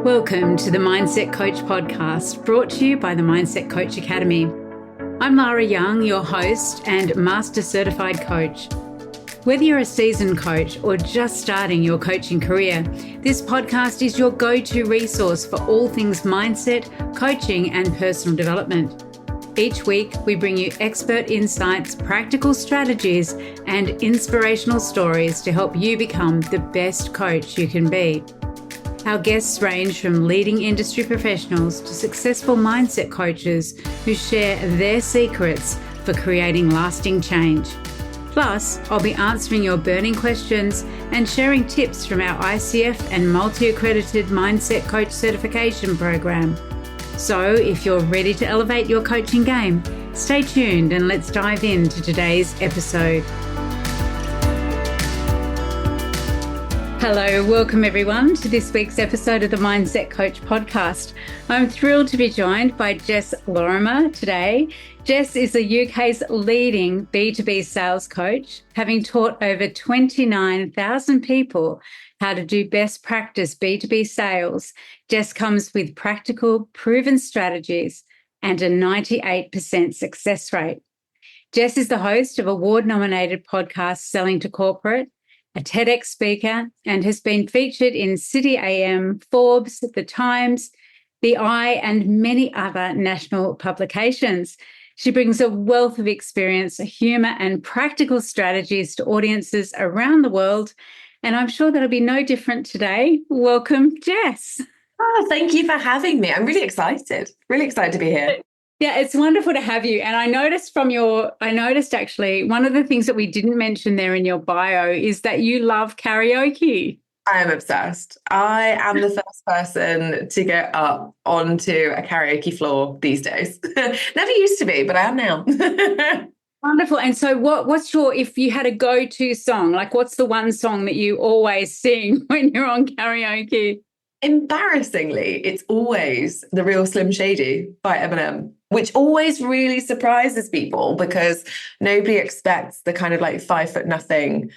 Welcome to the Mindset Coach podcast, brought to you by the Mindset Coach Academy. I'm Lara Young, your host and Master Certified Coach. Whether you're a seasoned coach or just starting your coaching career, this podcast is your go-to resource for all things mindset, coaching, and personal development. Each week, we bring you expert insights, practical strategies, and inspirational stories to help you become the best coach you can be. Our guests range from leading industry professionals to successful mindset coaches who share their secrets for creating lasting change. Plus, I'll be answering your burning questions and sharing tips from our ICF and multi-accredited Mindset Coach certification program. So, if you're ready to elevate your coaching game, stay tuned and let's dive into today's episode. Hello, welcome everyone to this week's episode of the Mindset Coach podcast. I'm thrilled to be joined by Jess Lorimer today. Jess is the UK's leading B2B sales coach, having taught over 29,000 people how to do best practice B2B sales. Jess comes with practical, proven strategies and a 98% success rate. Jess is the host of award-nominated podcast Selling to Corporate, a TEDx speaker, and has been featured in City AM, Forbes, The Times, The Eye, and many other national publications. She brings a wealth of experience, humour, and practical strategies to audiences around the world, and I'm sure that'll be no different today. Welcome, Jess. Oh, thank you for having me. I'm really excited to be here. Yeah, it's wonderful to have you. And I noticed actually one of the things that we didn't mention there in your bio is that you love karaoke. I am obsessed. I am the first person to get up onto a karaoke floor these days. Never used to be, but I am now. Wonderful. And so if you had a go-to song, like what's the one song that you always sing when you're on karaoke? Embarrassingly, it's always The Real Slim Shady by Eminem, which always really surprises people because nobody expects the kind of like 5'0"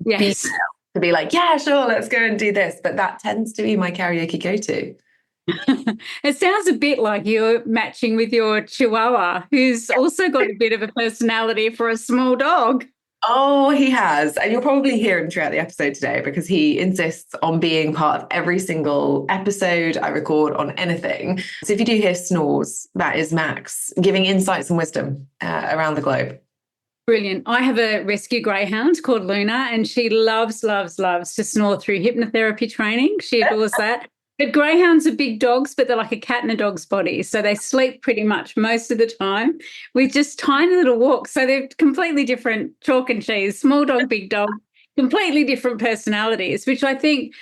Yes. female to be like, yeah, sure, let's go and do this. But that tends to be my karaoke go-to. It sounds a bit like you're matching with your Chihuahua, who's also got a bit of a personality for a small dog. Oh, he has. And you'll probably hear him throughout the episode today because he insists on being part of every single episode I record on anything. So if you do hear snores, that is Max giving insights and wisdom around the globe. Brilliant. I have a rescue greyhound called Luna, and she loves to snore through hypnotherapy training. She adores that. But greyhounds are big dogs, but they're like a cat in a dog's body. So they sleep pretty much most of the time with just tiny little walks. So they're completely different, chalk and cheese, small dog, big dog, completely different personalities, which I think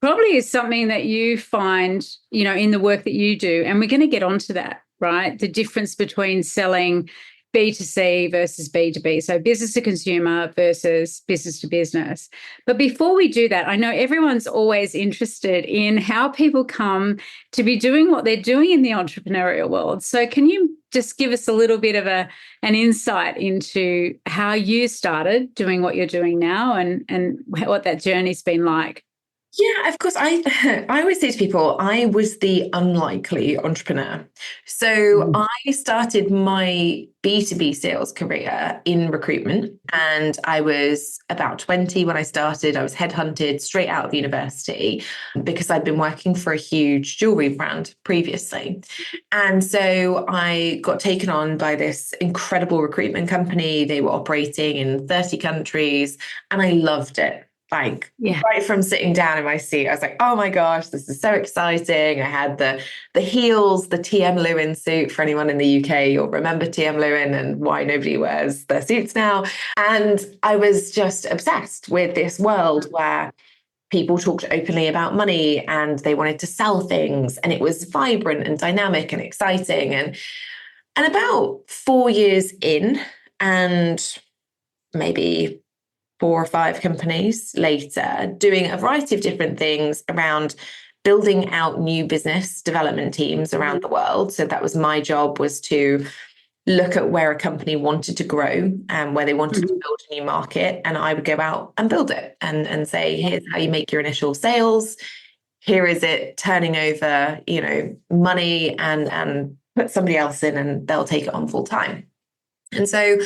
probably is something that you find, in the work that you do. And we're going to get onto that, right? The difference between selling B2C versus B2B, so business to consumer versus business to business. But before we do that, I know everyone's always interested in how people come to be doing what they're doing in the entrepreneurial world. So can you just give us a little bit of an insight into how you started doing what you're doing now and what that journey's been like? Yeah, of course. I always say to people, I was the unlikely entrepreneur. So I started my B2B sales career in recruitment, and I was about 20 when I started. I was headhunted straight out of university because I'd been working for a huge jewelry brand previously. And so I got taken on by this incredible recruitment company. They were operating in 30 countries, and I loved it. Right from sitting down in my seat, I was like, oh my gosh, this is so exciting. I had the heels, the TM Lewin suit. For anyone in the UK, you'll remember TM Lewin and why nobody wears their suits now. And I was just obsessed with this world where people talked openly about money and they wanted to sell things. And it was vibrant and dynamic and exciting. And about 4 years in, and maybe 4 or 5 companies later, doing a variety of different things around building out new business development teams around the world. So that was my job, was to look at where a company wanted to grow and where they wanted to build a new market. And I would go out and build it and say, here's how you make your initial sales. here is it turning over, money and put somebody else in and they'll take it on full time. And so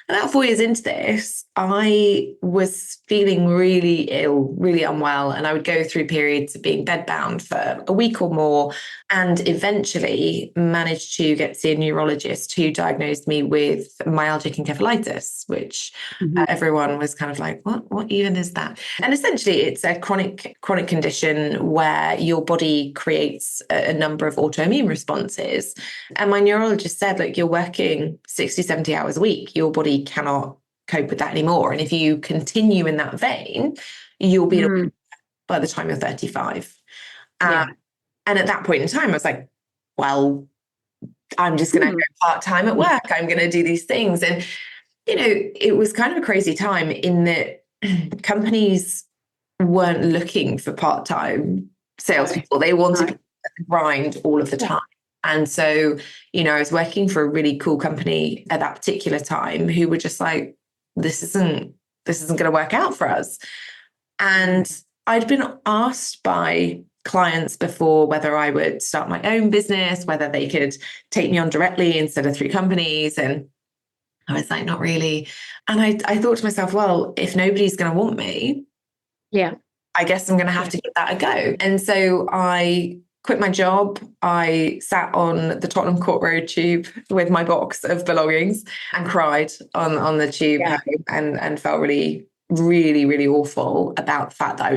about 4 years into this, I was feeling really ill, really unwell, and I would go through periods of being bedbound for a week or more, and eventually managed to get to see a neurologist who diagnosed me with myalgic encephalitis, which everyone was kind of like, what even is that? And essentially it's a chronic condition where your body creates a number of autoimmune responses. And my neurologist said, look, you're working 60, 70 hours a week. Your body cannot cope with that anymore. And if you continue in that vein, you'll be by the time you're 35. And at that point in time, I was like, well, I'm just going to go part-time at work. I'm going to do these things. And, it was kind of a crazy time in that companies weren't looking for part-time salespeople. They wanted to grind all of the time. And so, I was working for a really cool company at that particular time who were just like, this isn't going to work out for us. And I'd been asked by clients before whether I would start my own business, whether they could take me on directly instead of through companies. And I was like, not really. And I thought to myself, well, if nobody's going to want me, I guess I'm going to have to give that a go. And so I quit my job. I sat on the Tottenham Court Road tube with my box of belongings and cried on the tube home and felt really, really, really awful about the fact that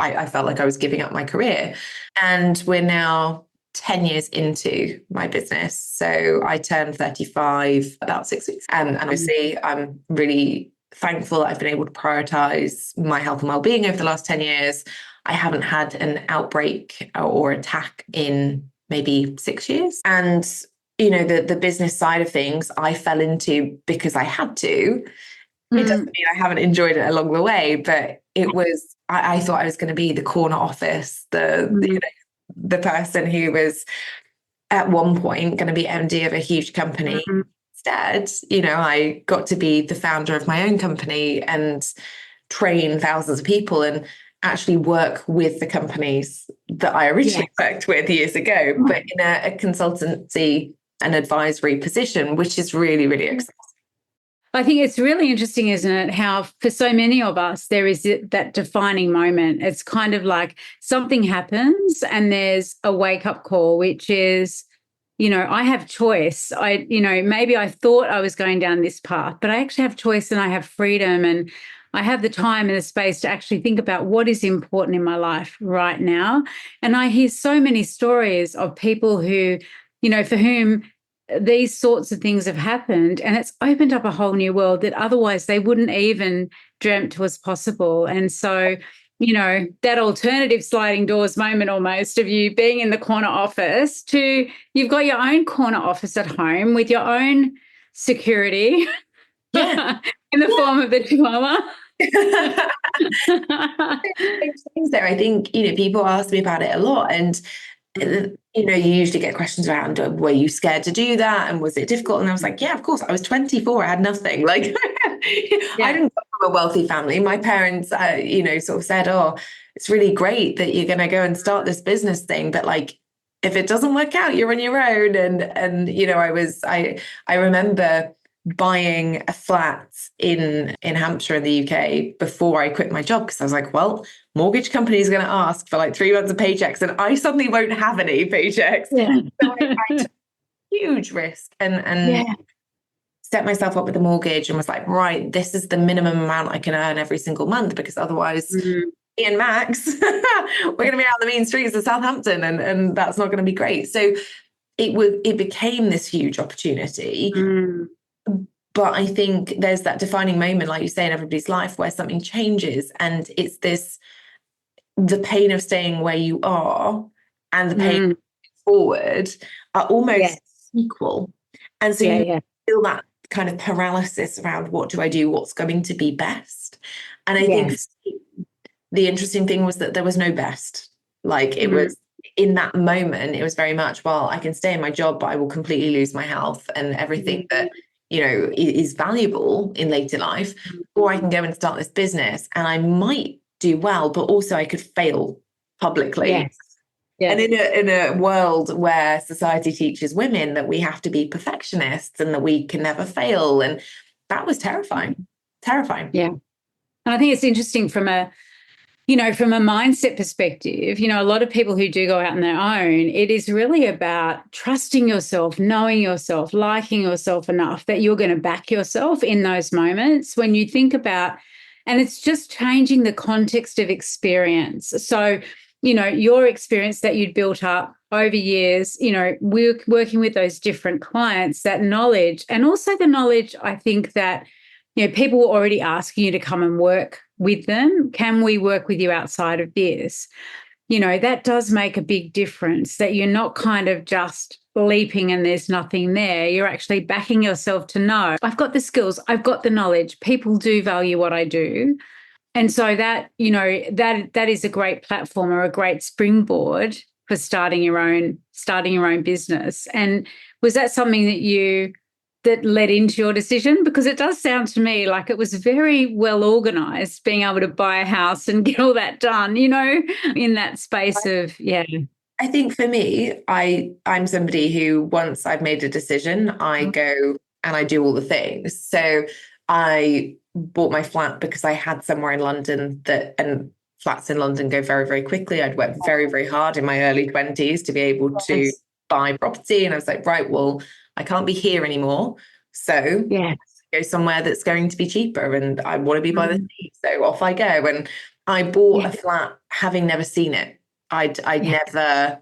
I felt like I was giving up my career. And we're now 10 years into my business. So I turned 35 about 6 weeks. And obviously I'm really thankful that I've been able to prioritize my health and well-being over the last 10 years. I haven't had an outbreak or attack in maybe 6 years. And, the business side of things I fell into because I had to. It doesn't mean I haven't enjoyed it along the way, but it was, I thought I was going to be the corner office, the person who was at one point going to be MD of a huge company. Instead, I got to be the founder of my own company and train thousands of people and actually work with the companies that I originally worked with years ago, but in a consultancy and advisory position, which is really, really exciting. I think it's really interesting, isn't it, how for so many of us, there is that defining moment. It's kind of like something happens and there's a wake-up call, which is, I have choice. Maybe I thought I was going down this path, but I actually have choice and I have freedom and I have the time and the space to actually think about what is important in my life right now. And I hear so many stories of people who, for whom these sorts of things have happened and it's opened up a whole new world that otherwise they wouldn't even dreamt was possible. And so, that alternative sliding doors moment almost of you being in the corner office to you've got your own corner office at home with your own security in the form of a chihuahua. There, I think, people ask me about it a lot and you usually get questions around, were you scared to do that? And was it difficult? And I was like, yeah, of course. I was 24. I had nothing. Like, I didn't come from a wealthy family. My parents, sort of said, oh, it's really great that you're going to go and start this business thing. But like, if it doesn't work out, you're on your own. And I remember buying a flat in Hampshire in the UK before I quit my job because I was like, well, mortgage company is going to ask for like 3 months of paychecks and I suddenly won't have any paychecks. So I took a huge risk and set myself up with a mortgage and was like, right, this is the minimum amount I can earn every single month because otherwise me and Max, we're going to be out on the mean streets of Southampton and that's not going to be great. So it became this huge opportunity. But I think there's that defining moment, like you say, in everybody's life where something changes and it's the pain of staying where you are and the pain forward are almost equal. And so you feel that kind of paralysis around what do I do? What's going to be best? And I think the interesting thing was that there was no best. Like it was in that moment, it was very much, well, I can stay in my job, but I will completely lose my health and everything that is valuable in later life, or I can go and start this business and I might do well, but also I could fail publicly And in a world where society teaches women that we have to be perfectionists and that we can never fail, and that was terrifying. Yeah. And I think it's interesting from a mindset perspective, a lot of people who do go out on their own, it is really about trusting yourself, knowing yourself, liking yourself enough that you're going to back yourself in those moments when you think about, and it's just changing the context of experience. So, your experience that you'd built up over years, working with those different clients, that knowledge, and also the knowledge, I think that, people were already asking you to come and work with them. Can we work with you outside of this? That does make a big difference, that you're not kind of just leaping and there's nothing there. You're actually backing yourself to know, I've got the skills, I've got the knowledge, people do value what I do. And so that, that is a great platform or a great springboard for starting your own business. And was that something that led into your decision? Because it does sound to me like it was very well organized, being able to buy a house and get all that done, in that space of, I think for me, I'm somebody who, once I've made a decision, I go and I do all the things. So I bought my flat because I had somewhere in London and flats in London go very, very quickly. I'd worked very, very hard in my early 20s to be able to buy property. And I was like, right, well, I can't be here anymore. So go somewhere that's going to be cheaper, and I want to be by the sea. So off I go. And I bought a flat having never seen it. I'd never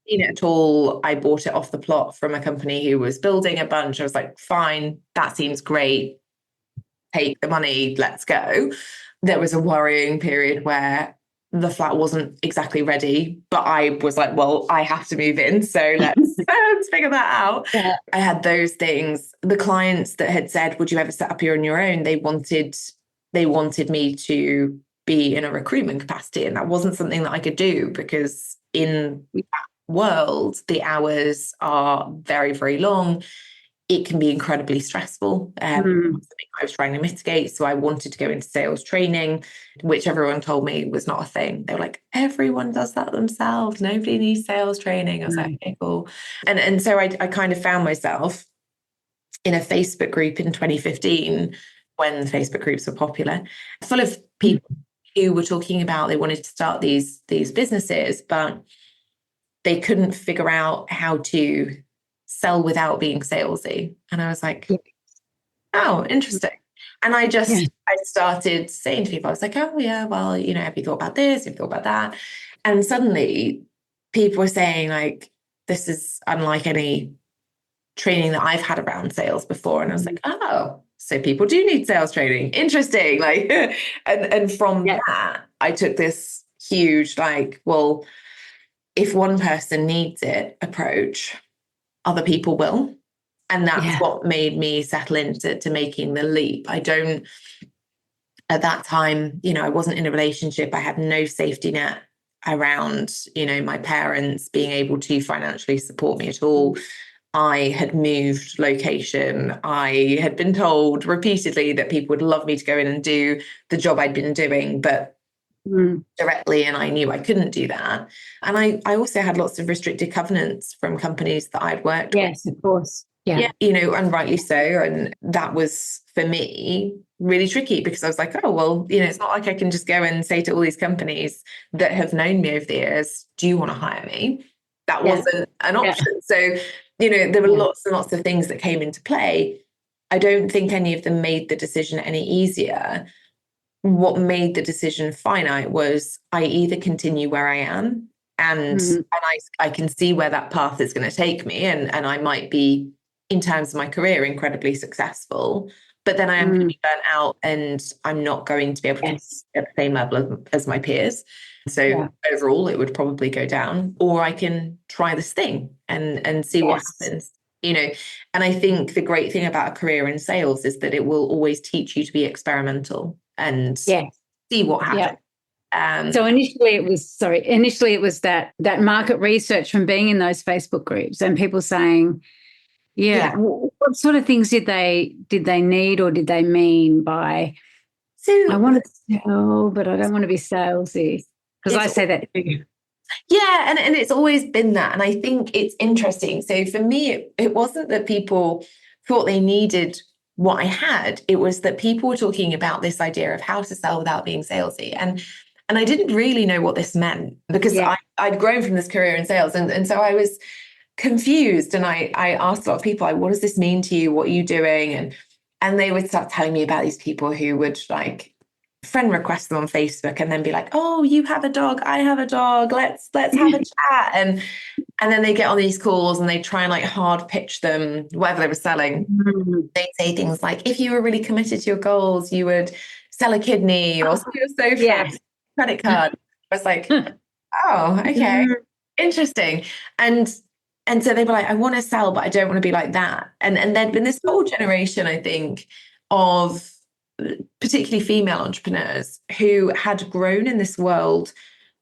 seen it at all. I bought it off the plot from a company who was building a bunch. I was like, fine, that seems great. Take the money, let's go. There was a worrying period where the flat wasn't exactly ready, but I was like, well, I have to move in. So let's figure that out. Yeah. I had those things. The clients that had said, would you ever set up here on your own? They wanted me to be in a recruitment capacity. And that wasn't something that I could do, because in that world, the hours are very, very long. It can be incredibly stressful. Something I was trying to mitigate. So I wanted to go into sales training, which everyone told me was not a thing. They were like, everyone does that themselves. Nobody needs sales training. I was like, okay, cool. And so I kind of found myself in a Facebook group in 2015, when Facebook groups were popular, full of people who were talking about they wanted to start these businesses, but they couldn't figure out how to sell without being salesy. And I was like, oh, interesting. And I started saying to people, I was like, oh yeah, well, have you thought about this? Have you thought about that? And suddenly people were saying, like, this is unlike any training that I've had around sales before. And I was like, oh, so people do need sales training. Interesting. Like, and from that, I took this huge, like, well, if one person needs it approach, other people will. And that's what made me settle into making the leap. At that time, I wasn't in a relationship. I had no safety net around, my parents being able to financially support me at all. I had moved location. I had been told repeatedly that people would love me to go in and do the job I'd been doing, but directly, and I knew I couldn't do that. And I also had lots of restricted covenants from companies that I'd worked with. Yes, of course. Yeah, and rightly so. And that was, for me, really tricky, because I was like, oh, well, it's not like I can just go and say to all these companies that have known me over the years, do you want to hire me? That wasn't an option. So, there were lots and lots of things that came into play. I don't think any of them made the decision any easier. What made the decision finite was I either continue where I am and I can see where that path is going to take me, and I might be, in terms of my career, incredibly successful, but then I am going to be burnt out and I'm not going to be able to at the same level as my peers. So overall, it would probably go down. Or I can try this thing and see what happens. And I think the great thing about a career in sales is that it will always teach you to be experimental and see what happens. So initially it was that market research from being in those Facebook groups and people saying, what sort of things did they need, or did they mean by, I want to sell, but I don't want to be salesy? Because I say that too. Yeah, and it's always been that. And I think it's interesting. So for me, it wasn't that people thought they needed what I had. It was that people were talking about this idea of how to sell without being salesy. And I didn't really know what this meant because Yeah. I'd grown from this career in sales. And so I was confused. And I asked a lot of people, like, what does this mean to you? What are you doing? And they would start telling me about these people who would like friend request them on Facebook and then be like, oh, you have a dog, I have a dog, let's have a chat. And then they get on these calls and they try and like hard pitch them whatever they were selling. They say things like, if you were really committed to your goals, you would sell a kidney or sell your sofa, Yeah. credit card. I was like, oh, okay, interesting. And so they were like, I want to sell, but I don't want to be like that. And there'd been this whole generation, I think, of particularly female entrepreneurs who had grown in this world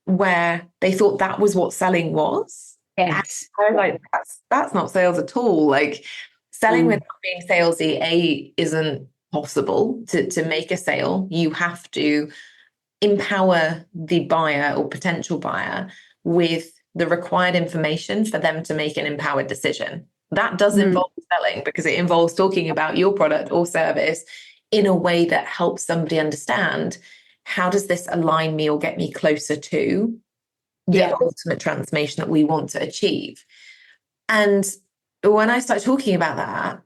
where they thought that was what selling was. Yes. And I was like, that's not sales at all. Like selling without being salesy, isn't possible to make a sale. You have to empower the buyer or potential buyer with the required information for them to make an empowered decision. That does involve selling because it involves talking about your product or service in a way that helps somebody understand, how does this align me or get me closer to the ultimate transformation that we want to achieve. And when I started talking about that,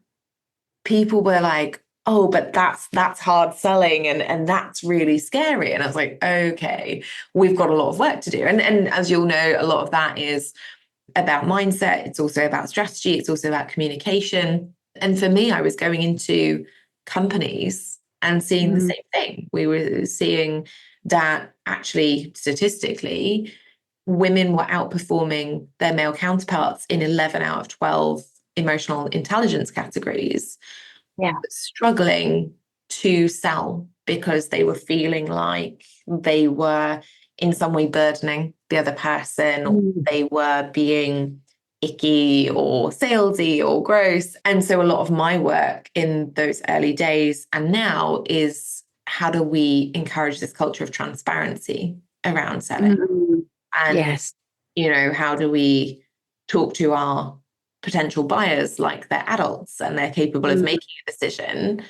people were like, oh, but that's hard selling and that's really scary. And I was like, okay, we've got a lot of work to do. And as you'll know, a lot of that is about mindset. It's also about strategy. It's also about communication. And for me, I was going into companies and seeing the same thing. We were seeing that actually statistically, women were outperforming their male counterparts in 11 out of 12 emotional intelligence categories, struggling to sell because they were feeling like they were in some way burdening the other person, or they were being icky or salesy or gross. And so a lot of my work in those early days and now is, how do we encourage this culture of transparency around selling? And, you know, how do we talk to our potential buyers like they're adults and they're capable of making a decision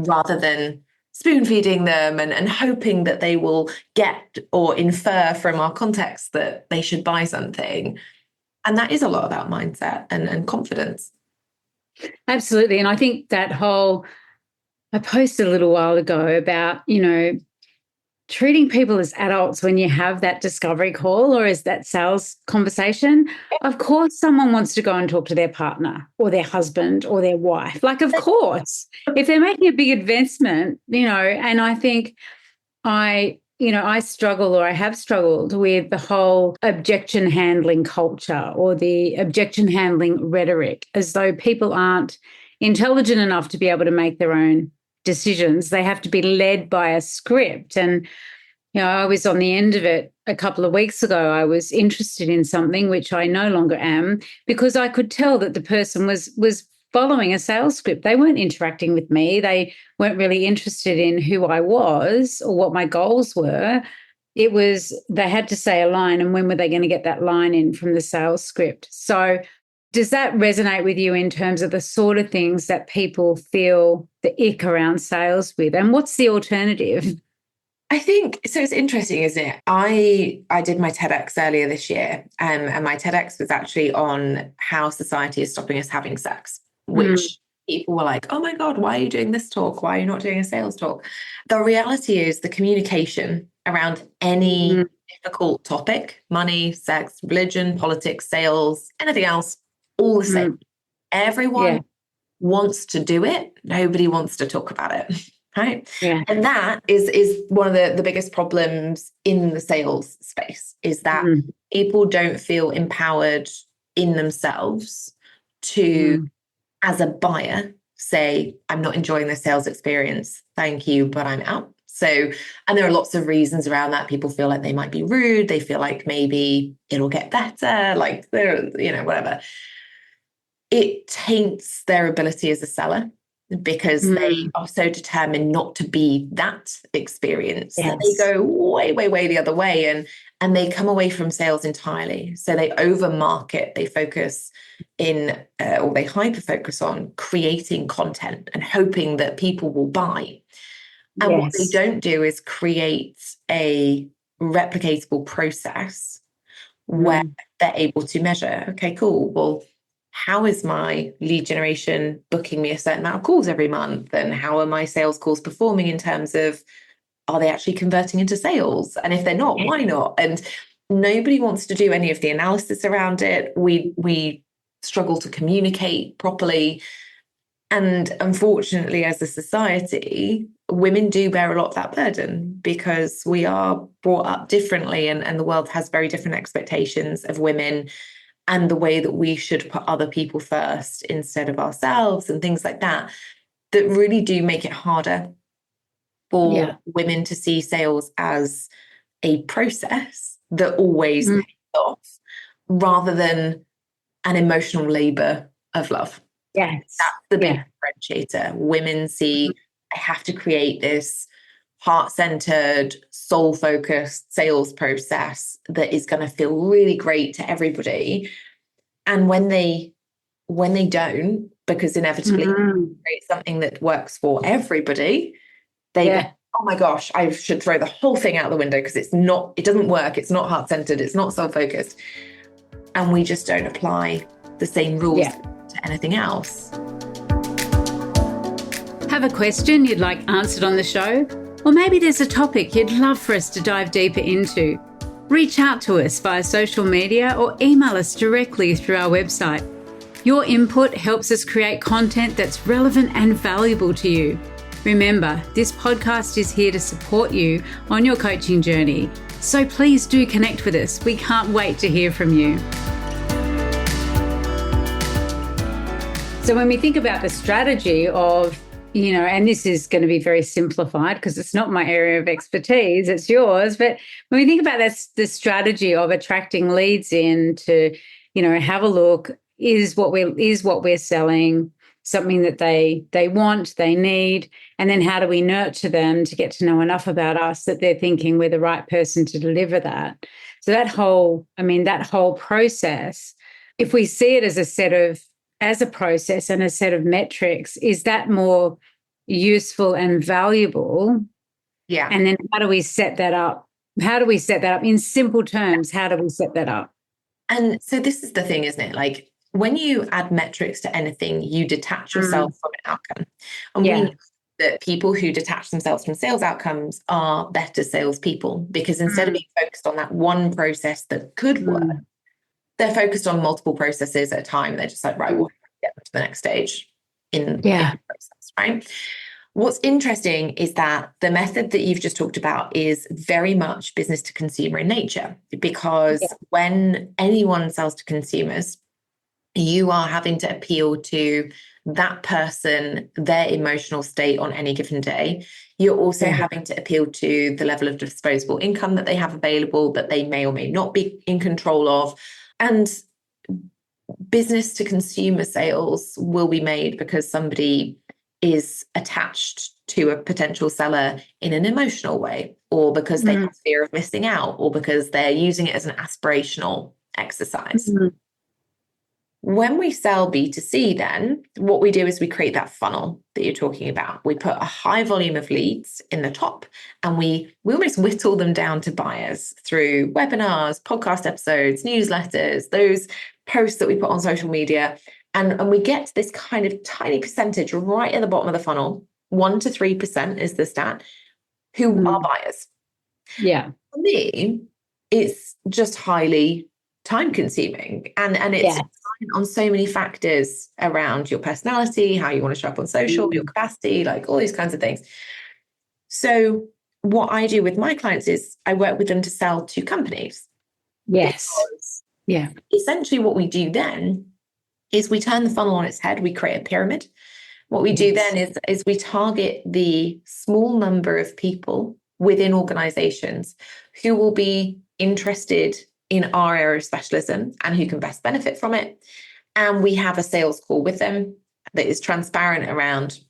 rather than spoon feeding them and hoping that they will get or infer from our context that they should buy something. And that is a lot about mindset and confidence. Absolutely. And I think that I posted a little while ago about, treating people as adults when you have that discovery call or as that sales conversation. Of course, someone wants to go and talk to their partner or their husband or their wife. Like, of course, if they're making a big investment, and I think I struggle, or I have struggled with the whole objection handling culture or the objection handling rhetoric, as though people aren't intelligent enough to be able to make their own decisions. They have to be led by a script. And, I was on the end of it a couple of weeks ago. I was interested in something, which I no longer am, because I could tell that the person was following a sales script. They weren't interacting with me. They weren't really interested in who I was or what my goals were. It was, they had to say a line, and when were they going to get that line in from the sales script? So does that resonate with you in terms of the sort of things that people feel the ick around sales with? And what's the alternative? I think, so it's interesting, isn't it? I did my TEDx earlier this year, and my TEDx was actually on how society is stopping us having sex, which people were like, oh my God, why are you doing this talk? Why are you not doing a sales talk? The reality is the communication around any difficult topic, money, sex, religion, politics, sales, anything else, all the same. Everyone wants to do it. Nobody wants to talk about it. Right. Yeah. And that is one of the biggest problems in the sales space, is that people don't feel empowered in themselves to, as a buyer, say, I'm not enjoying the sales experience. Thank you, but I'm out. So, and there are lots of reasons around that. People feel like they might be rude. They feel like maybe it'll get better, like they're, whatever. It taints their ability as a seller. because they are so determined not to be that experience that they Yes. go way, way, way the other way, and they come away from sales entirely. So they over market, they focus or they hyper focus on creating content and hoping that people will buy. And what they don't do is create a replicatable process where they're able to measure, okay, cool, well, how is my lead generation booking me a certain amount of calls every month? And how are my sales calls performing in terms of, are they actually converting into sales? And if they're not, why not? And nobody wants to do any of the analysis around it. We struggle to communicate properly. And unfortunately, as a society, women do bear a lot of that burden because we are brought up differently, and the world has very different expectations of women and the way that we should put other people first instead of ourselves and things like that, that really do make it harder for women to see sales as a process that always pays off rather than an emotional labor of love. Yes. That's the big differentiator. Women see, I have to create this heart-centered, soul-focused sales process that is going to feel really great to everybody. And when they don't, because inevitably create something that works for everybody, they go, oh my gosh, I should throw the whole thing out the window because it doesn't work, it's not heart-centered, it's not soul-focused. And we just don't apply the same rules to anything else. Have a question you'd like answered on the show? Or maybe there's a topic you'd love for us to dive deeper into? Reach out to us via social media or email us directly through our website. Your input helps us create content that's relevant and valuable to you. Remember, this podcast is here to support you on your coaching journey. So please do connect with us. We can't wait to hear from you. So when we think about the strategy of, and this is going to be very simplified because it's not my area of expertise, it's yours. But when we think about the strategy of attracting leads in to, have a look, is what we're selling something that they want, they need, and then how do we nurture them to get to know enough about us that they're thinking we're the right person to deliver that. So that whole process, if we see it as a process and a set of metrics, is that more useful and valuable? Yeah. And then how do we set that up? How do we set that up in simple terms? How do we set that up? And so this is the thing, isn't it? Like when you add metrics to anything, you detach yourself from an outcome. And we know that people who detach themselves from sales outcomes are better salespeople because instead of being focused on that one process that could work, they're focused on multiple processes at a time. They're just like, right, we'll get to the next stage in the process, right? What's interesting is that the method that you've just talked about is very much business to consumer in nature, because when anyone sells to consumers, you are having to appeal to that person, their emotional state on any given day. You're also having to appeal to the level of disposable income that they have available that they may or may not be in control of. And business to consumer sales will be made because somebody is attached to a potential seller in an emotional way, or because they have fear of missing out, or because they're using it as an aspirational exercise. When we sell B2C, then what we do is we create that funnel that you're talking about. We put a high volume of leads in the top, and we almost whittle them down to buyers through webinars, podcast episodes, newsletters, those posts that we put on social media. And we get this kind of tiny percentage right at the bottom of the funnel, 1 to 3% is the stat, who are buyers. Yeah. For me, it's just highly time consuming, and it's on so many factors around your personality, how you want to show up on social, your capacity, like all these kinds of things. So what I do with my clients is I work with them to sell to companies. Essentially what we do then is we turn the funnel on its head, we create a pyramid. What we do then is we target the small number of people within organizations who will be interested in our area of specialism and who can best benefit from it. And we have a sales call with them that is transparent around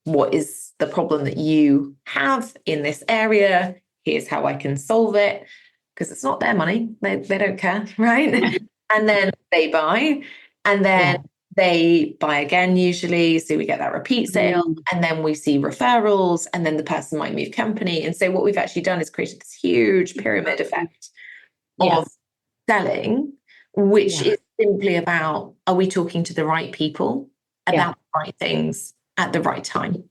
what is the problem that you have in this area? Here's how I can solve it. Because it's not their money. They don't care, right? And then they buy, and then they buy again usually. So we get that repeat sale, and then we see referrals, and then the person might move company. And so what we've actually done is created this huge pyramid effect of selling, which is simply about, are we talking to the right people about the right things at the right time?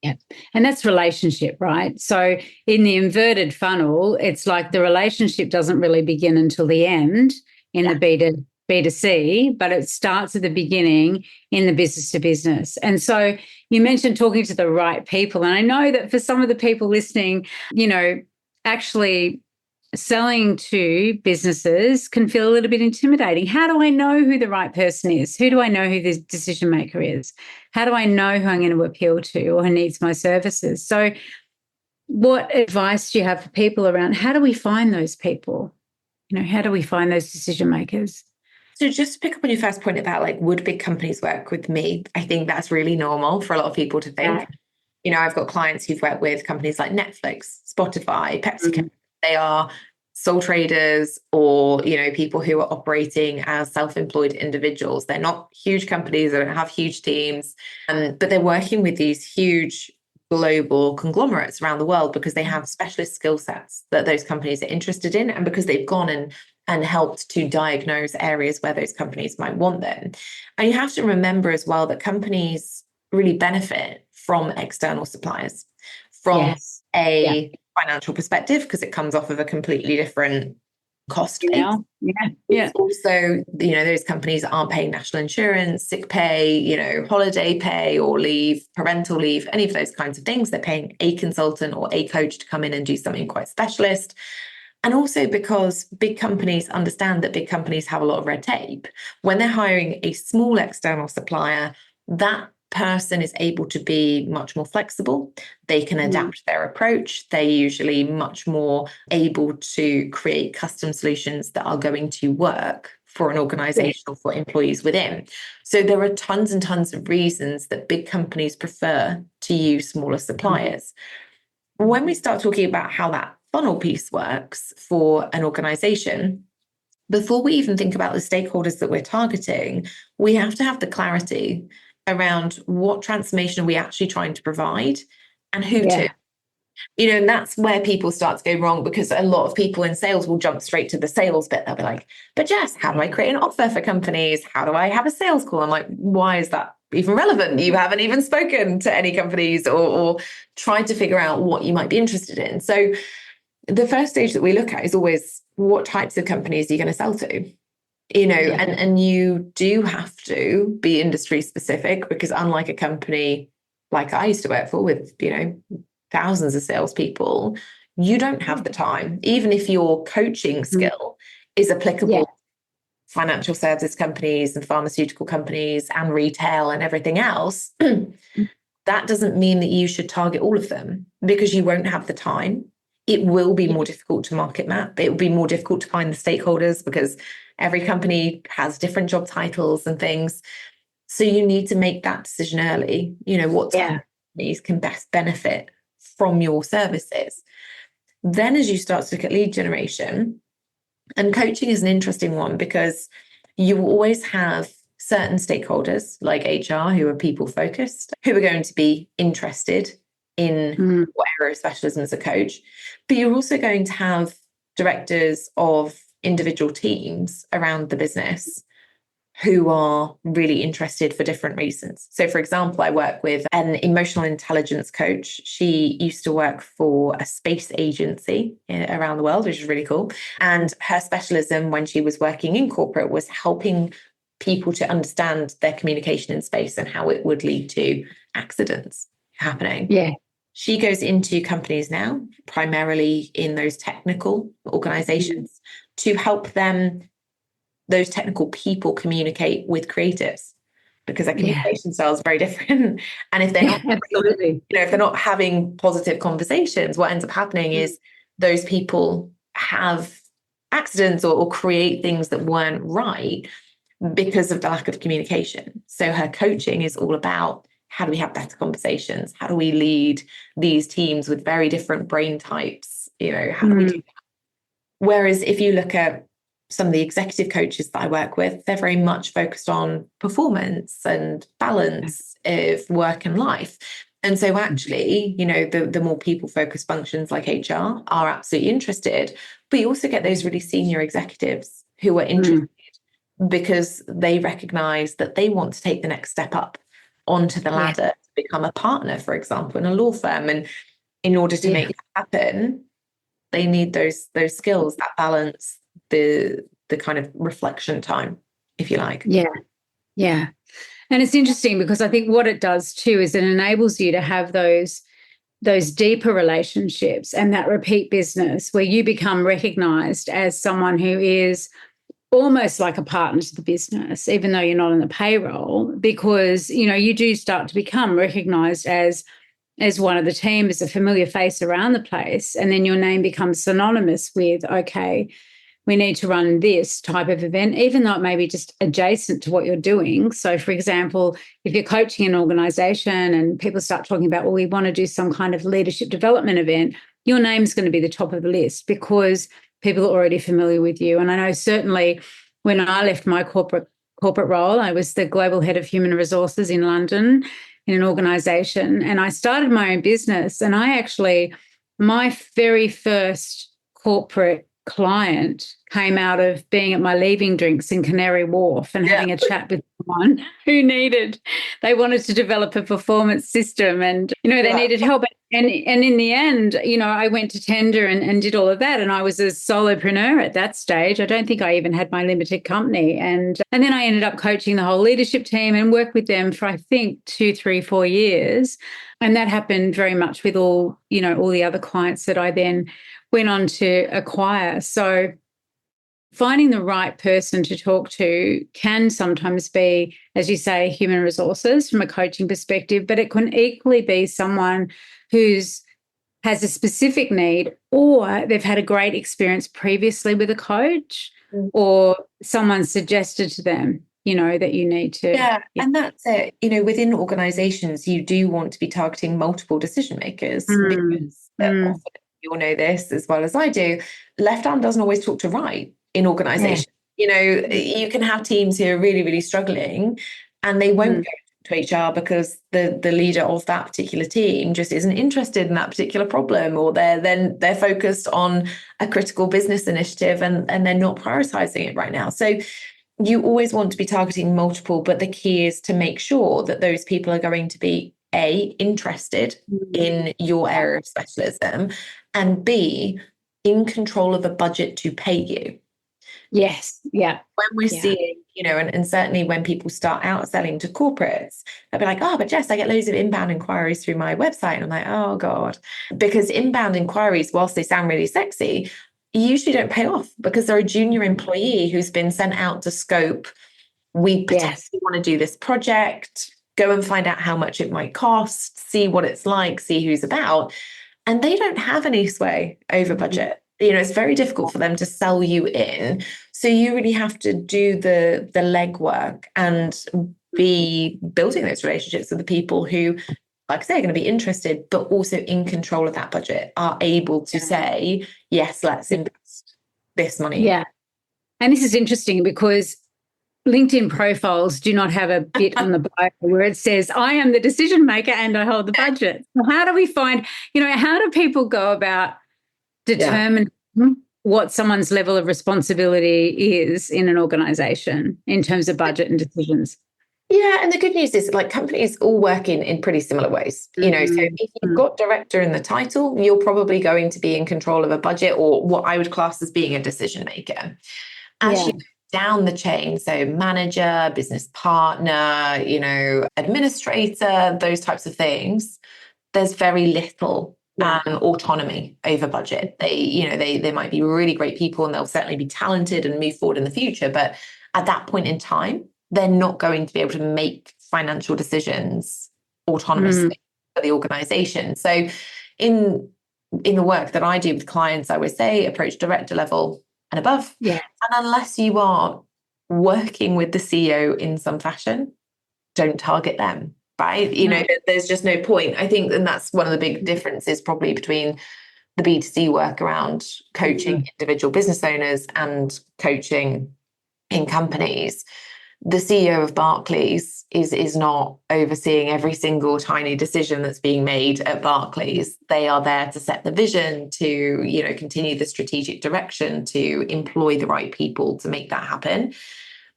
Yeah. And that's relationship, right? So in the inverted funnel, it's like the relationship doesn't really begin until the end in the B2C, but it starts at the beginning in the business to business. And so you mentioned talking to the right people. And I know that for some of the people listening, actually selling to businesses can feel a little bit intimidating. How do I know who the right person is? Who do I know who the decision maker is? How do I know who I'm going to appeal to or who needs my services? So what advice do you have for people around how do we find those people? How do we find those decision makers? So just to pick up on your first point about would big companies work with me? I think that's really normal for a lot of people to think. I've got clients who've worked with companies like Netflix, Spotify, PepsiCo. They are sole traders or, people who are operating as self-employed individuals. They're not huge companies. They don't have huge teams, but they're working with these huge global conglomerates around the world because they have specialist skill sets that those companies are interested in, and because they've gone and helped to diagnose areas where those companies might want them. And you have to remember as well that companies really benefit from external suppliers from a financial perspective, because it comes off of a completely different cost base. It's also, those companies aren't paying national insurance, sick pay, holiday pay or leave, parental leave, any of those kinds of things. They're paying a consultant or a coach to come in and do something quite specialist. And also because big companies understand that big companies have a lot of red tape. When they're hiring a small external supplier, that person is able to be much more flexible. They can adapt their approach. They're usually much more able to create custom solutions that are going to work for an organization or for employees within. So there are tons and tons of reasons that big companies prefer to use smaller suppliers. When we start talking about how that funnel piece works for an organization, before we even think about the stakeholders that we're targeting, we have to have the clarity around what transformation are we actually trying to provide and who to. And that's where people start to go wrong, because a lot of people in sales will jump straight to the sales bit. They'll be like, but Jess, how do I create an offer for companies? How do I have a sales call? I'm like, why is that even relevant? You haven't even spoken to any companies or tried to figure out what you might be interested in. So the first stage that we look at is always, what types of companies are you going to sell to? And you do have to be industry specific, because unlike a company like I used to work for with, thousands of salespeople, you don't have the time, even if your coaching skill is applicable to financial services companies and pharmaceutical companies and retail and everything else. That doesn't mean that you should target all of them, because you won't have the time. It will be more difficult to market map. It will be more difficult to find the stakeholders, because every company has different job titles and things. So you need to make that decision early. What companies can best benefit from your services. Then as you start to look at lead generation, and coaching is an interesting one, because you will always have certain stakeholders like HR, who are people focused, who are going to be interested in what area of specialism as a coach. But you're also going to have directors of individual teams around the business who are really interested for different reasons. So for example, I work with an emotional intelligence coach. She used to work for a space agency around the world, which is really cool. And her specialism when she was working in corporate was helping people to understand their communication in space and how it would lead to accidents happening. She goes into companies now, primarily in those technical organizations, to help them, those technical people, communicate with creatives, because their communication style is very different. And if they're not, if they're not having positive conversations, what ends up happening is those people have accidents or create things that weren't right because of the lack of communication. So her coaching is all about how do we have better conversations? How do we lead these teams with very different brain types? How do we do that? Whereas if you look at some of the executive coaches that I work with, they're very much focused on performance and balance of work and life. And so actually, the more people-focused functions like HR are absolutely interested, but you also get those really senior executives who are interested because they recognize that they want to take the next step up onto the ladder to become a partner, for example, in a law firm. And in order to make that happen, they need those skills, that balance, the kind of reflection time, if you like. Yeah. And it's interesting because I think what it does too is it enables you to have those deeper relationships and that repeat business where you become recognized as someone who is almost like a partner to the business, even though you're not on the payroll, because, you do start to become recognized as one of the team, as a familiar face around the place. And then your name becomes synonymous with, okay, we need to run this type of event, even though it may be just adjacent to what you're doing. So, for example, if you're coaching an organization and people start talking about, well, we want to do some kind of leadership development event, your name's going to be the top of the list because people are already familiar with you. And I know certainly when I left my corporate role, I was the global head of human resources in London in an organization, and I started my own business. And my very first corporate client came out of being at my leaving drinks in Canary Wharf and having a chat with someone who they wanted to develop a performance system, and they needed help. And in the end, I went to tender and did all of that, and I was a solopreneur at that stage. I don't think I even had my limited company, and then I ended up coaching the whole leadership team and worked with them for I think 2, 3, 4 years, and that happened very much with all the other clients that I then went on to acquire. So finding the right person to talk to can sometimes be, as you say, human resources from a coaching perspective, but it can equally be someone who's has a specific need, or they've had a great experience previously with a coach, or someone suggested to them, that you need to. Yeah, and that's it. Within organizations, you do want to be targeting multiple decision makers because often, you all know this as well as I do, left arm doesn't always talk to right in organizations. You can have teams who are really, really struggling and they won't go to HR because the leader of that particular team just isn't interested in that particular problem, or they're focused on a critical business initiative and they're not prioritizing it right now. So you always want to be targeting multiple, but the key is to make sure that those people are going to be A, interested in your area of specialism, and B, in control of a budget to pay you. Yes. Yeah. When we're seeing, and certainly when people start out selling to corporates, they'll be like, oh, but Jess, I get loads of inbound inquiries through my website. And I'm like, oh God, because inbound inquiries, whilst they sound really sexy, usually don't pay off because they're a junior employee who's been sent out to scope. We potentially want to do this project, go and find out how much it might cost, see what it's like, see who's about. And they don't have any sway over budget. It's very difficult for them to sell you in. So you really have to do the legwork and be building those relationships with the people who, like I say, are going to be interested, but also in control of that budget, are able to say, yes, let's invest this money. Yeah. And this is interesting because LinkedIn profiles do not have a bit on the bio where it says, I am the decision maker and I hold the budget. So how do we find, how do people go about determining what someone's level of responsibility is in an organization in terms of budget and decisions? Yeah, and the good news is like companies all work in pretty similar ways. So if you've got director in the title, you're probably going to be in control of a budget, or what I would class as being a decision maker. As you go down the chain, so manager, business partner, administrator, those types of things, there's very little autonomy over budget. They might be really great people and they'll certainly be talented and move forward in the future, but at that point in time, they're not going to be able to make financial decisions autonomously for the organization. So in the work that I do with clients, I would say approach director level and above. Yeah. And unless you are working with the CEO in some fashion, don't target them right? There's just no point. I think, and that's one of the big differences probably between the B2C work around coaching individual business owners and coaching in companies. The CEO of Barclays is not overseeing every single tiny decision that's being made at Barclays. They are there to set the vision, to, continue the strategic direction, to employ the right people to make that happen.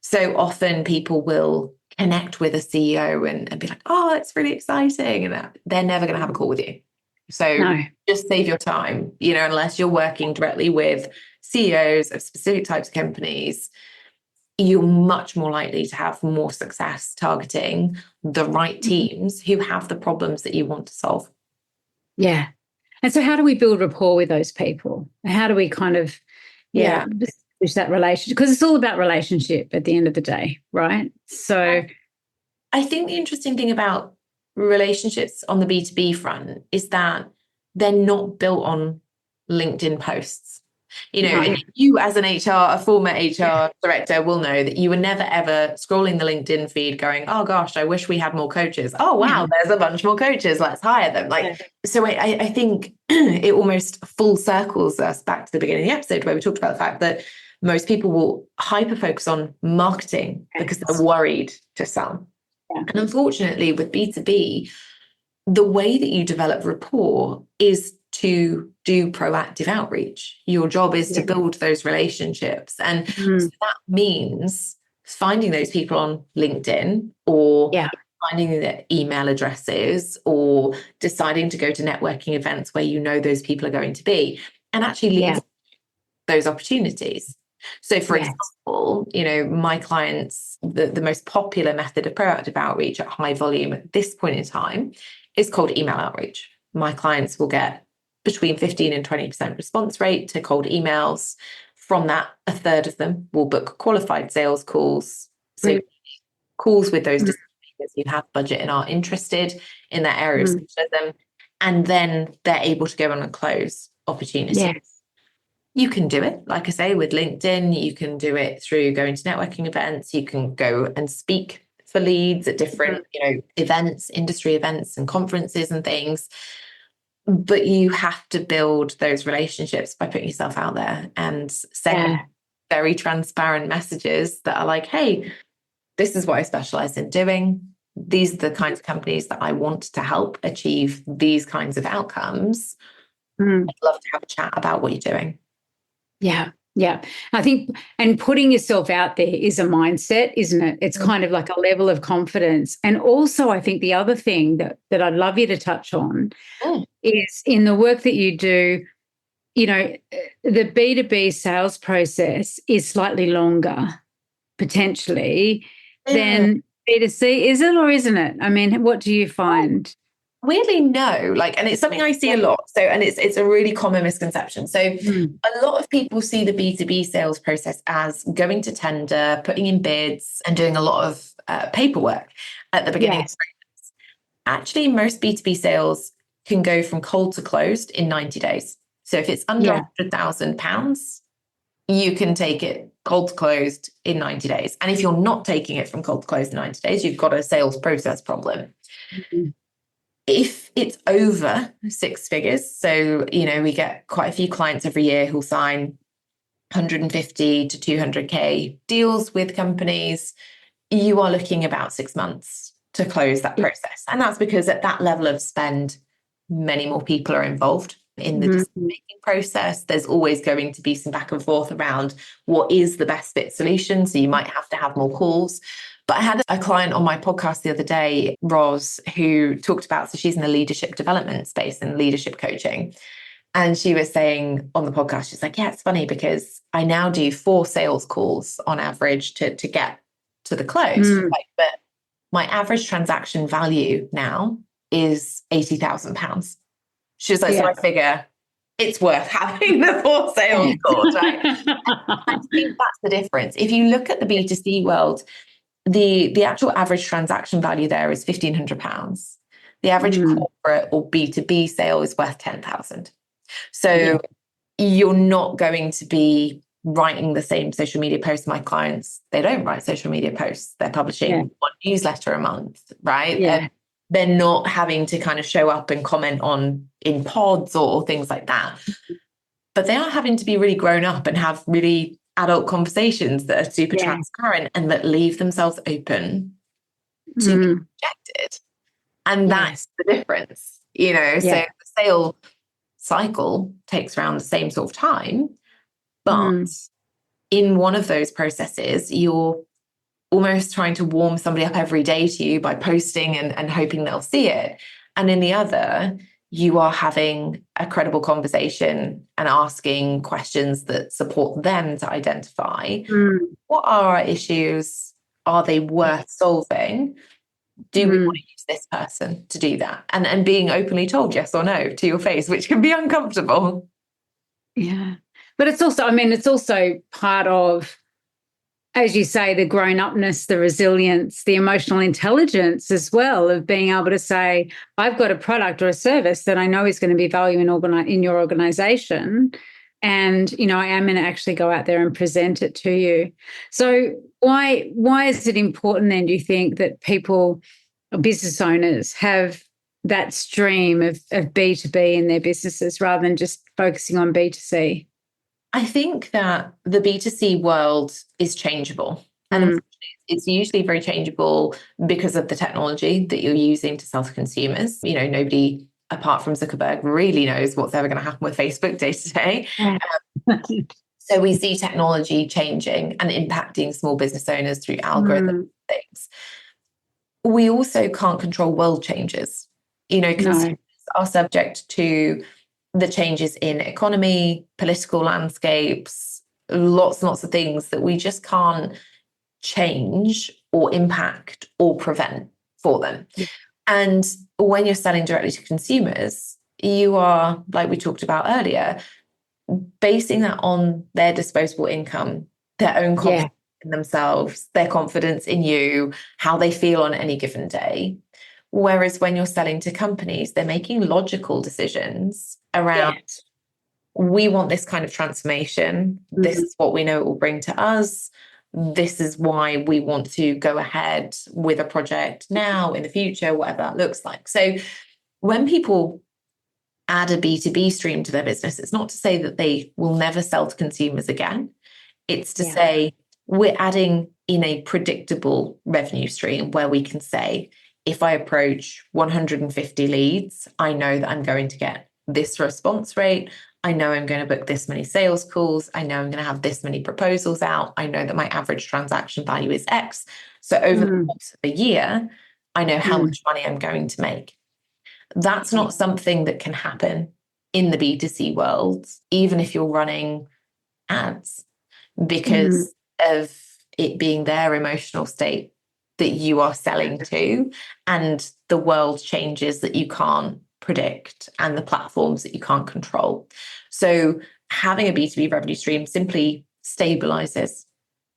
So often people will connect with a CEO and be like, oh, that's really exciting. And they're never going to have a call with you. So just save your time, unless you're working directly with CEOs of specific types of companies, you're much more likely to have more success targeting the right teams who have the problems that you want to solve. Yeah. And so how do we build rapport with those people? How do we kind of, establish that relationship? Because it's all about relationship at the end of the day, right? So I think the interesting thing about relationships on the B2B front is that they're not built on LinkedIn posts. And you as a former HR director will know that you were never ever scrolling the LinkedIn feed going, oh gosh, I wish we had more coaches. Oh wow, there's a bunch more coaches, let's hire them. So I think it almost full circles us back to the beginning of the episode where we talked about the fact that most people will hyper focus on marketing because they're worried to sell. And unfortunately with B2B, the way that you develop rapport is to do proactive outreach. Your job is to build those relationships. And so that means finding those people on LinkedIn or finding their email addresses or deciding to go to networking events where those people are going to be and actually lead those opportunities. So for example, my clients, the most popular method of proactive outreach at high volume at this point in time is called email outreach. My clients will get between 15 and 20% response rate to cold emails. From that, a third of them will book qualified sales calls. So calls with those decision makers who have budget and are interested in that area of specialism. And then they're able to go on and close opportunities. Yes. You can do it, like I say, with LinkedIn. You can do it through going to networking events. You can go and speak for leads at different, events, industry events and conferences and things. But you have to build those relationships by putting yourself out there and sending very transparent messages that are like, hey, this is what I specialize in doing. These are the kinds of companies that I want to help achieve these kinds of outcomes. I'd love to have a chat about what you're doing. Yeah. Yeah. I think, and putting yourself out there is a mindset, isn't it? It's kind of like a level of confidence. And also, I think the other thing that I'd love you to touch on is in the work that you do, the B2B sales process is slightly longer, potentially, than B2C. Is it or isn't it? I mean, what do you find? Weirdly, no. And it's something I see a lot. So, and it's a really common misconception. So a lot of people see the B2B sales process as going to tender, putting in bids and doing a lot of paperwork at the beginning. Yes. Actually, most B2B sales can go from cold to closed in 90 days. So if it's under £100,000, you can take it cold to closed in 90 days. And if you're not taking it from cold to closed in 90 days, you've got a sales process problem. If it's over six figures, so, we get quite a few clients every year who'll sign 150 to 200K deals with companies, you are looking about 6 months to close that process. And that's because at that level of spend, many more people are involved in the decision-making process. There's always going to be some back and forth around what is the best fit solution. So you might have to have more calls. But I had a client on my podcast the other day, Roz, who talked about, so she's in the leadership development space and leadership coaching. And she was saying on the podcast, she's like, yeah, it's funny because I now do 4 sales calls on average to get to the close. But my average transaction value now is £80,000. She was like, so I figure it's worth having the 4 sales calls, right? I think that's the difference. If you look at the B2C world, the actual average transaction value there is £1,500. The average corporate or B2B sale is worth 10,000. So you're not going to be writing the same social media posts. My clients, they don't write social media posts. They're publishing one newsletter a month, right? They're not having to kind of show up and comment on in pods or things like that. But they are having to be really grown up and have really adult conversations that are super transparent and that leave themselves open to be rejected. And that's the difference, you know. So the sale cycle takes around the same sort of time, but in one of those processes, you're almost trying to warm somebody up every day to you by posting and hoping they'll see it. And in the other, you are having a credible conversation and asking questions that support them to identify what are our issues? Are they worth solving? Do we want to use this person to do that? And being openly told yes or no to your face, which can be uncomfortable. Yeah. But it's also, I mean, it's also part of, as you say, the grown-upness, the resilience, the emotional intelligence as well, of being able to say, I've got a product or a service that I know is going to be value in your organization. And, you know, I am going to actually go out there and present it to you. So why is it important then, do you think, that people, business owners, have that stream of B2B in their businesses rather than just focusing on B2C? I think that the B2C world is changeable. And it's usually very changeable because of the technology that you're using to sell to consumers. You know, nobody apart from Zuckerberg really knows what's ever going to happen with Facebook day to day. So we see technology changing and impacting small business owners through algorithms things. We also can't control world changes. You know, consumers are subject to the changes in economy, political landscapes, lots and lots of things that we just can't change or impact or prevent for them. And when you're selling directly to consumers, you are, like we talked about earlier, basing that on their disposable income, their own confidence in themselves, their confidence in you, how they feel on any given day. Whereas when you're selling to companies, they're making logical decisions around, we want this kind of transformation. This is what we know it will bring to us. This is why we want to go ahead with a project now, in the future, whatever that looks like. So when people add a B2B stream to their business, it's not to say that they will never sell to consumers again. It's to say we're adding in a predictable revenue stream where we can say, if I approach 150 leads, I know that I'm going to get this response rate. I know I'm going to book this many sales calls. I know I'm going to have this many proposals out. I know that my average transaction value is X. So over the course of a year, I know how much money I'm going to make. That's not something that can happen in the B2C world, even if you're running ads, because of it being their emotional state that you are selling to, and the world changes that you can't predict and the platforms that you can't control. So having a B2B revenue stream simply stabilizes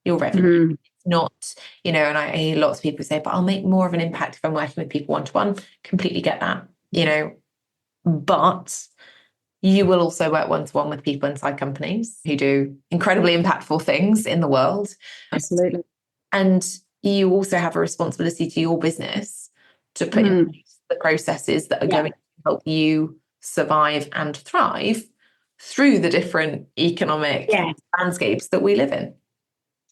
your revenue. It's not, you know, and I hear lots of people say, but I'll make more of an impact if I'm working with people one-to-one. Completely get that, you know, but you will also work one-to-one with people inside companies who do incredibly impactful things in the world. Absolutely. And you also have a responsibility to your business to put in place the processes that are going to help you survive and thrive through the different economic landscapes that we live in.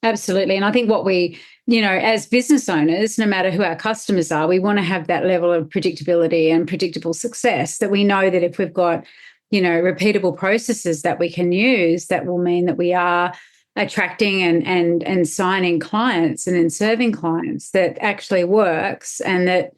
Absolutely. And I think what we, you know, as business owners, no matter who our customers are, we want to have that level of predictability and predictable success, that we know that if we've got, you know, repeatable processes that we can use, that will mean that we are attracting and signing clients and then serving clients that actually works, and that,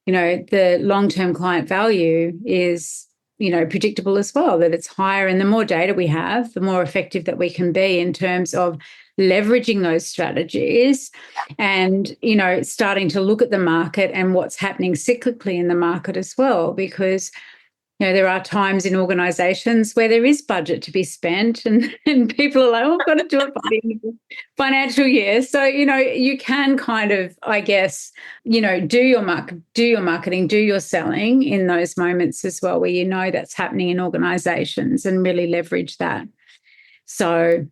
you know, the long-term client value is, you know, predictable as well, that it's higher. And the more data we have, the more effective that we can be in terms of leveraging those strategies and, you know, starting to look at the market and what's happening cyclically in the market as well. Because, you know, there are times in organisations where there is budget to be spent, and people are like, oh, I've got to do it by the end of the financial year. So, you know, you can kind of, I guess, you know, do your marketing, do your selling in those moments as well, where you know that's happening in organisations, and really leverage that. So,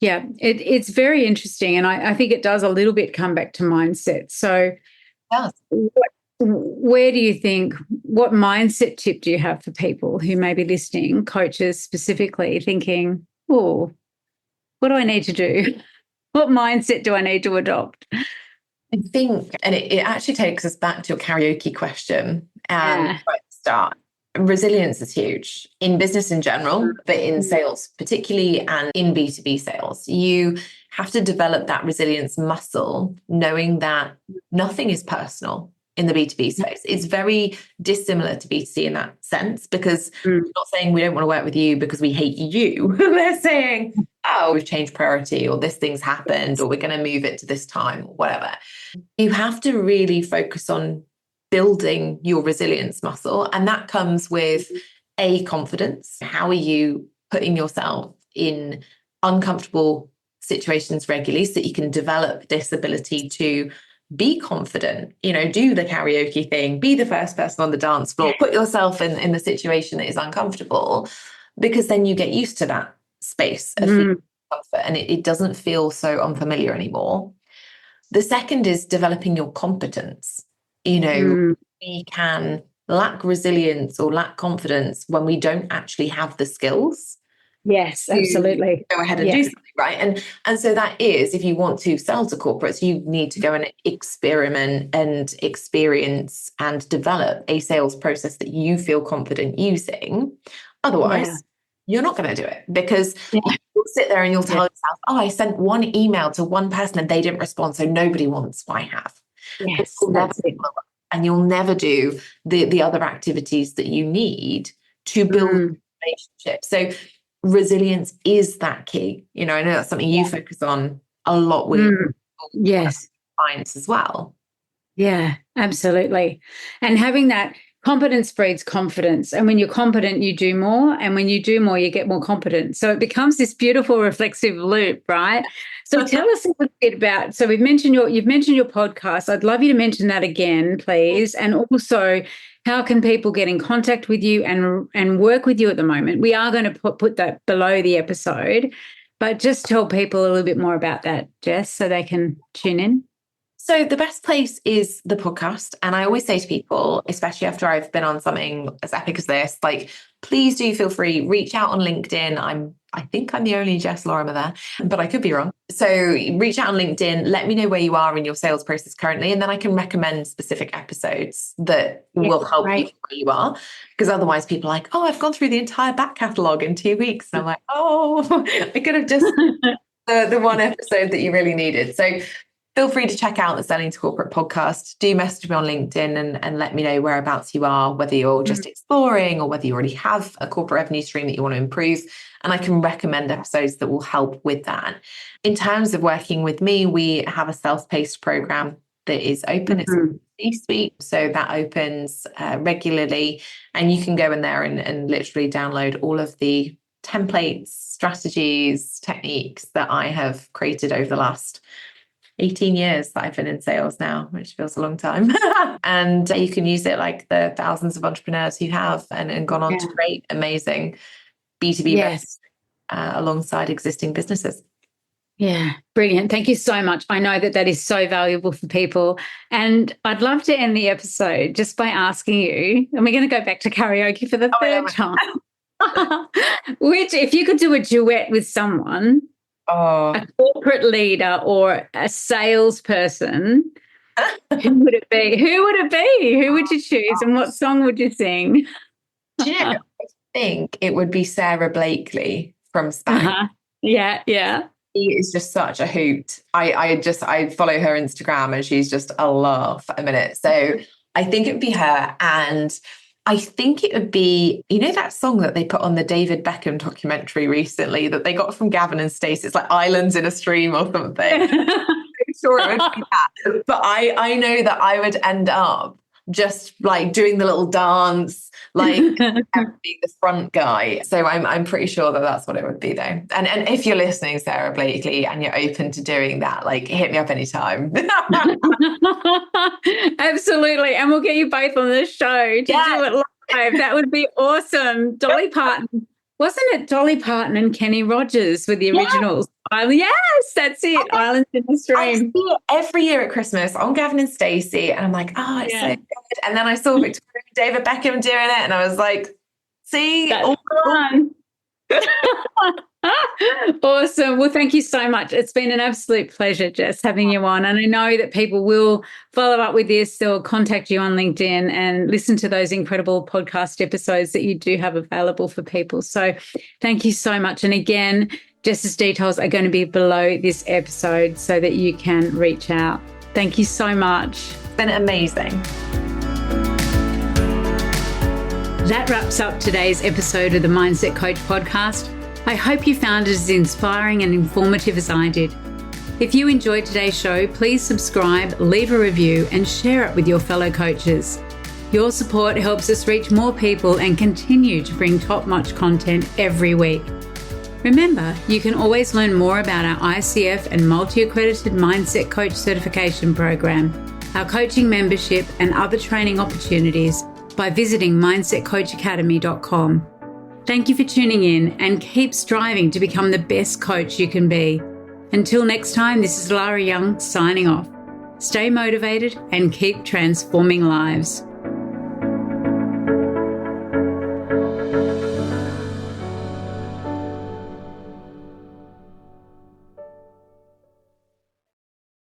yeah, it's very interesting. And I think it does a little bit come back to mindset. So where do you think, what mindset tip do you have for people who may be listening, coaches specifically, thinking, oh, what do I need to do? What mindset do I need to adopt? I think, and it actually takes us back to your karaoke question right at the start. Resilience is huge in business in general, but in sales particularly, and in B2B sales. You have to develop that resilience muscle, knowing that nothing is personal in the B2B space. It's very dissimilar to B2C in that sense, because we're not saying we don't want to work with you because we hate you. They're saying, oh, we've changed priority, or this thing's happened, or we're going to move it to this time, or whatever. You have to really focus on building your resilience muscle. And that comes with confidence. How are you putting yourself in uncomfortable situations regularly so that you can develop this ability to be confident, do the karaoke thing, be the first person on the dance floor, put yourself in the situation that is uncomfortable, because then you get used to that space of comfort and it doesn't feel so unfamiliar anymore. The second is developing your competence. We can lack resilience or lack confidence when we don't actually have the skills. Yes, absolutely. Go ahead and do something, right? And so that is, if you want to sell to corporates, you need to go and experiment and experience and develop a sales process that you feel confident using. Otherwise, you're not going to do it, because you'll sit there and you'll tell yourself, oh, I sent one email to one person and they didn't respond, so nobody wants what I have. Yes, and you'll never do the other activities that you need to build a relationship. So resilience is that key. I know that's something you focus on a lot with clients as well. Yeah, absolutely. And having that competence breeds confidence. And when you're competent, you do more. And when you do more, you get more competent. So it becomes this beautiful reflexive loop, right? So tell us a little bit about, so you've mentioned your podcast. I'd love you to mention that again, please. And also, how can people get in contact with you and work with you at the moment? We are going to put that below the episode, but just tell people a little bit more about that, Jess, so they can tune in. So the best place is the podcast. And I always say to people, especially after I've been on something as epic as this, like, please do feel free, reach out on LinkedIn. I think I'm the only Jess Lorimer there, but I could be wrong. So reach out on LinkedIn, let me know where you are in your sales process currently, and then I can recommend specific episodes that will help you where you are. Because otherwise people are like, oh, I've gone through the entire back catalogue in 2 weeks. And I'm like, oh, I could have just the one episode that you really needed. So feel free to check out the Selling to Corporate podcast. Do message me on LinkedIn and let me know whereabouts you are, whether you're just exploring or whether you already have a corporate revenue stream that you want to improve. And I can recommend episodes that will help with that. In terms of working with me, we have a self-paced program that is open. It's C-suite. So that opens regularly. And you can go in there and literally download all of the templates, strategies, techniques that I have created over the last 18 years that I've been in sales now, which feels a long time. And you can use it like the thousands of entrepreneurs who have and gone on to create amazing B2B business alongside existing businesses. Yeah, brilliant. Thank you so much. I know that is so valuable for people. And I'd love to end the episode just by asking you, and we're going to go back to karaoke for the third time, which if you could do a duet with someone, a corporate leader or a salesperson, who would it be? Who would you choose and what song would you sing? Do you know, I think it would be Sarah Blakely from Spain. Yeah. She is just such a hoot. I follow her Instagram and she's just a laugh a minute. So I think it would be her. And I think it would be, that song that they put on the David Beckham documentary recently that they got from Gavin and Stacey. It's like Islands in a Stream or something. I'm sure it would be that. But I know that I would end up just like doing the little dance, like being the front guy. So I'm pretty sure that that's what it would be though. And if you're listening, Sarah Blakely, and you're open to doing that, like hit me up anytime. Absolutely. And we'll get you both on the show to do it live. That would be awesome. Dolly Parton. Wasn't it Dolly Parton and Kenny Rogers with the originals? Yes, that's it. Islands in the I Stream. see it every year at Christmas on Gavin and Stacey, and I'm like, oh, it's so good. And then I saw Victoria and David Beckham doing it, and I was like, see, That's fun. Awesome. Well, thank you so much. It's been an absolute pleasure, Jess, having you on. And I know that people will follow up with this. They'll contact you on LinkedIn and listen to those incredible podcast episodes that you do have available for people. So thank you so much. And again, Jess's details are going to be below this episode so that you can reach out. Thank you so much. It's been amazing. That wraps up today's episode of the Mindset Coach podcast. I hope you found it as inspiring and informative as I did. If you enjoyed today's show, please subscribe, leave a review, and share it with your fellow coaches. Your support helps us reach more people and continue to bring top-notch content every week. Remember, you can always learn more about our ICF and multi-accredited Mindset Coach certification program, our coaching membership, and other training opportunities by visiting mindsetcoachacademy.com. Thank you for tuning in and keep striving to become the best coach you can be. Until next time, this is Lara Young signing off. Stay motivated and keep transforming lives.